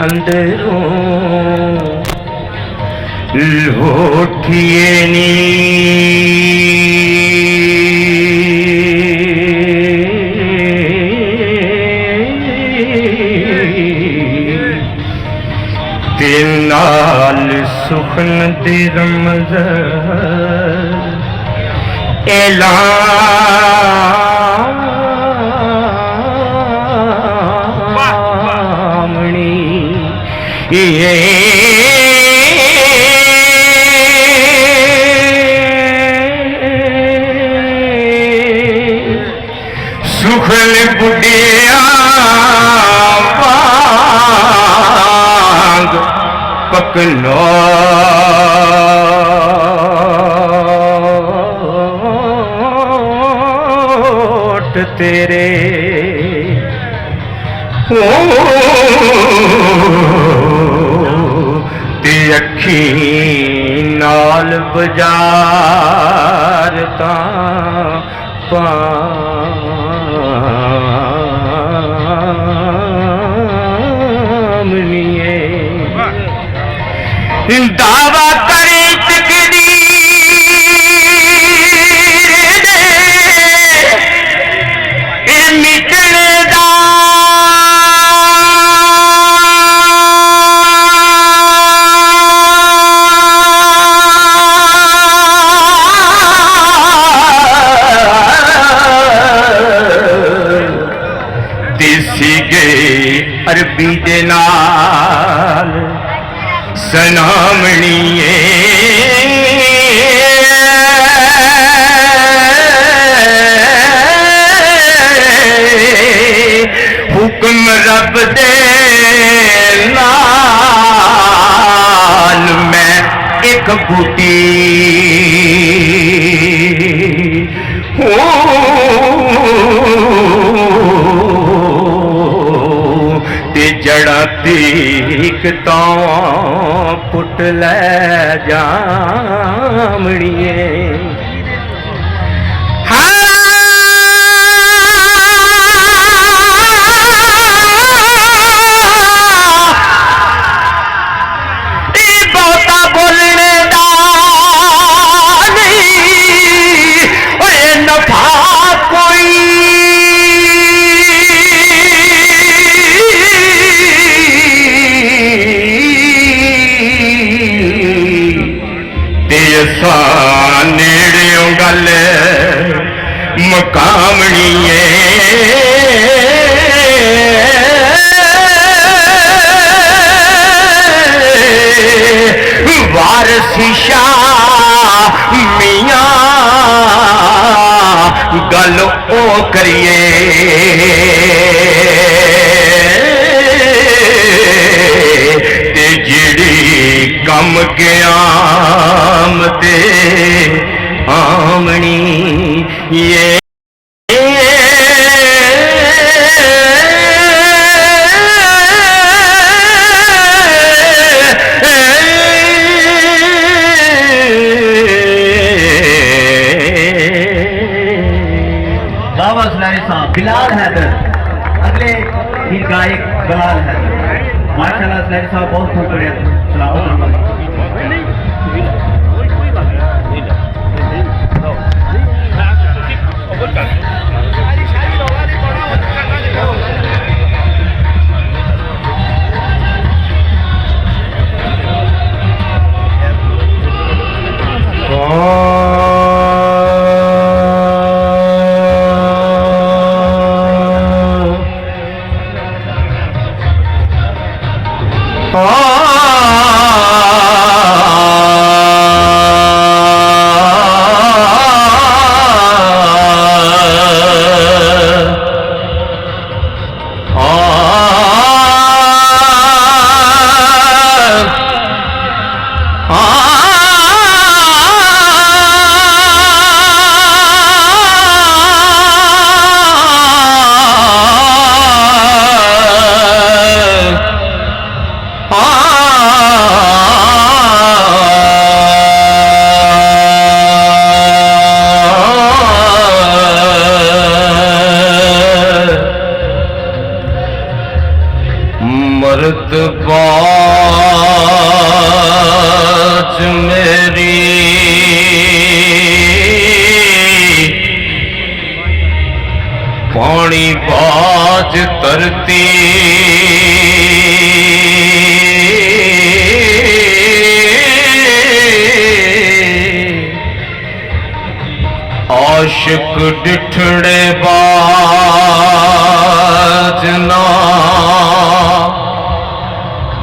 अंदरों लोठिए नी ते नाल सुखन दे रमज़ एलामणी ये सुखन बुढ़िया वांग पकनोट तेरे ते अखी नाल बजारता पामनिए दावा करे तकदीर दे ए मिटण दा देसी गए अरबी दे नाल सनामणीए हुक्म रब दे नाल मैं एक बूटी ते जड़ा तीक तो पुट ले जामणिए बहुता बोलने दा नहीं नफा कोई नेड़ियों गल मकामणीए वारसी शाह मियां गल ओ करिए ते जिड़ी कम क़याम ते आमणी ये दावा सुनाए साहब बिलाल हैदर अगले फिर गायक बिलाल हैदर माशाल्लाह सुनाए साहब बहुत खूब बढ़िया सलामत रहमत परत बाज मेरी पानी बाज तरती आशिक डिठड़े बाज ना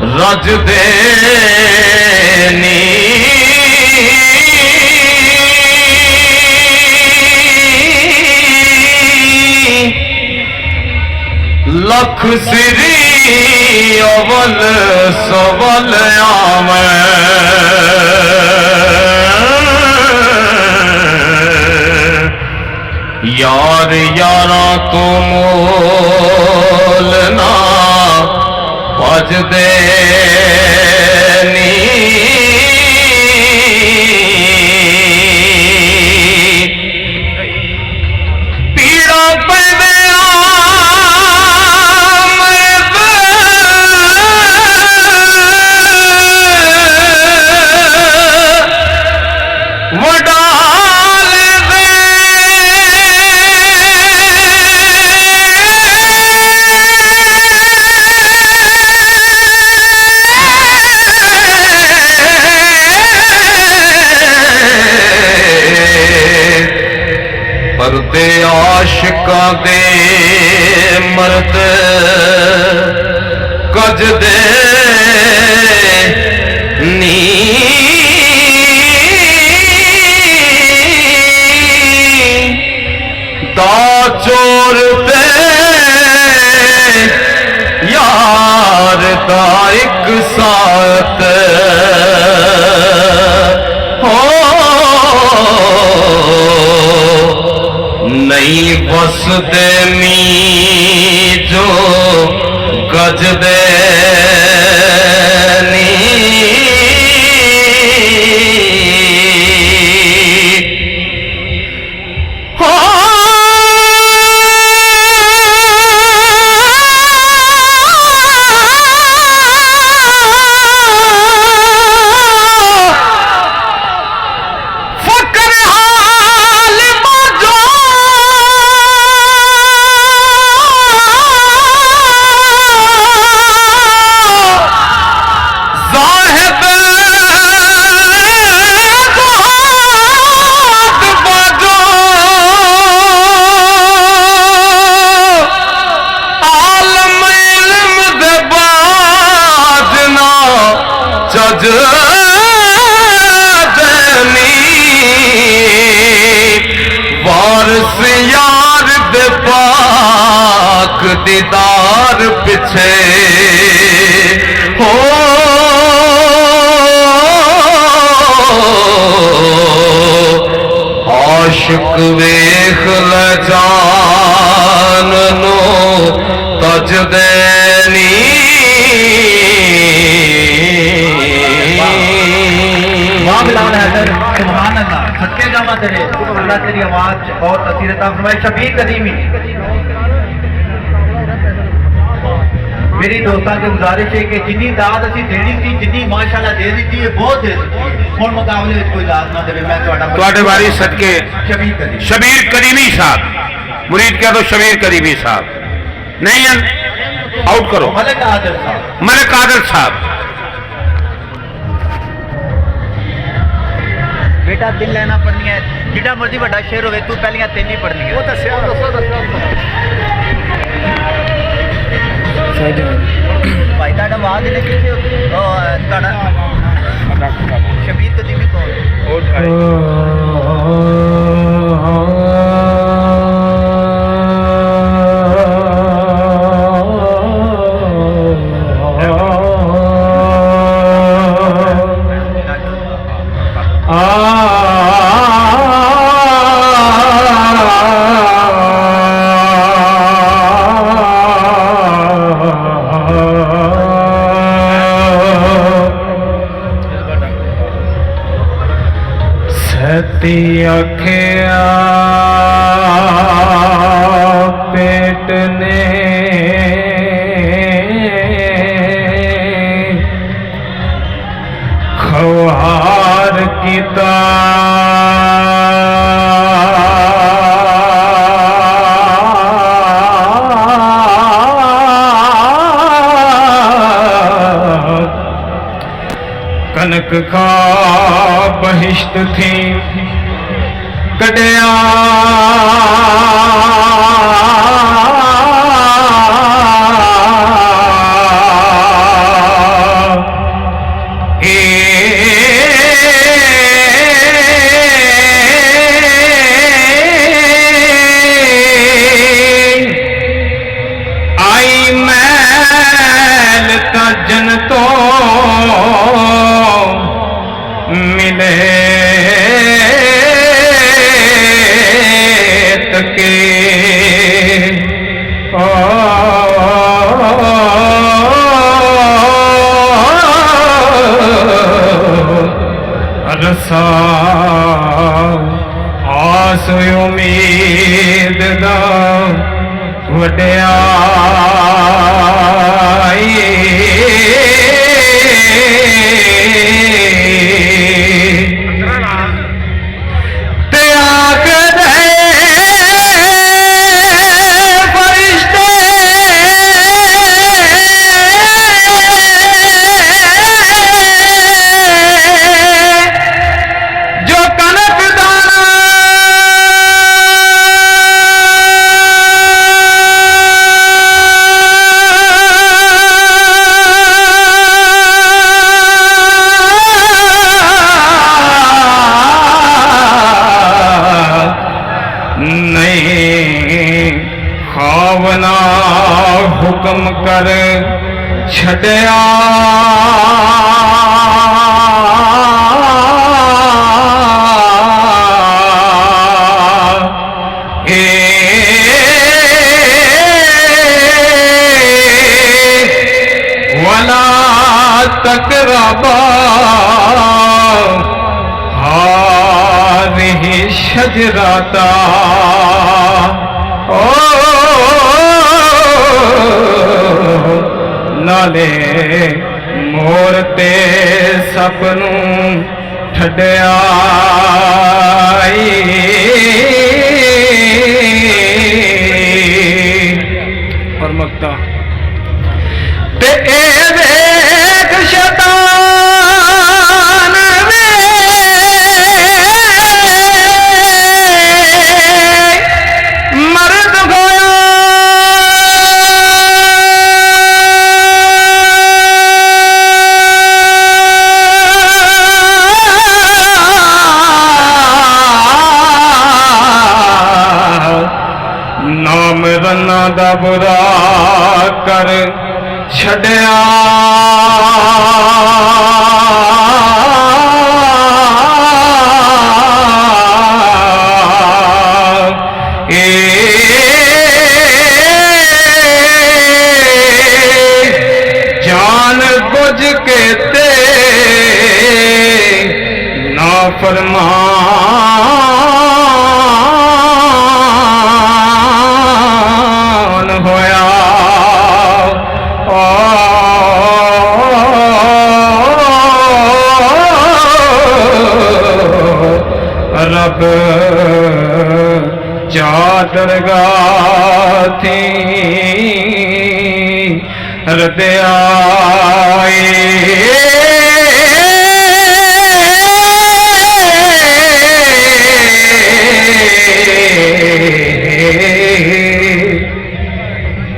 रज देनी लख सिरी अवल सवल आवे यार यारा तो मोल ना भज देनी पीड़ा पैदे परदे आशिका दे मर्द कज दे नी दा चोर ते यार दा एक साथ नहीं बस देनी जो गज देनी हो वारस यार दे पाक दीदार पिछे हो आशिक वेख ल जान नो तज देनी बिलाल हैदर सुभान अल्लाह सच्चे जामा तेरे अल्लाह तेरी आवाज बहुत असीर अता फरमाए। शबीर कदीमी मेरी दोस्तों की गुजारिश है कि जिन्नी दाद असी देनी थी जिन्नी माशाल्लाह दे दी है बहुत दे दी हुण मुकाबले में कोई दाद ना देवे। मैं ਤੁਹਾਡੇ ਵਾਰੀ सदके शबीर कदीमी साहब मुरीद कह दो शबीर कदीमी साहब नहीं आउट करो मलिक आदिल साहब बेटा दिल लेना पड़नी है जिड़ा मर्जी बड़ा शेर होवे तू पहलियां तीन ही पढ़नी है वो दस्या भाई ताड़ा आवाज ने किथे ताड़ा शबीर कदीमी कौन अखिया पेट ने प्यार कीता कनक का बहिश्त थी कड़िया आई मैल ता जन तो मिले तके रसा आस उम्मीद दा खावना हुक्म कर छड़िया वला तकरबा हाज़िही शजरता नाले मोरते सपनू ठड्या और मक्ता ते ए देख शैतान वे मर्द होया नाम रन्ना दा बुरा कर छड़िया जान बुझ के ते नाफरमान होया रब चादरगाह थी हृदय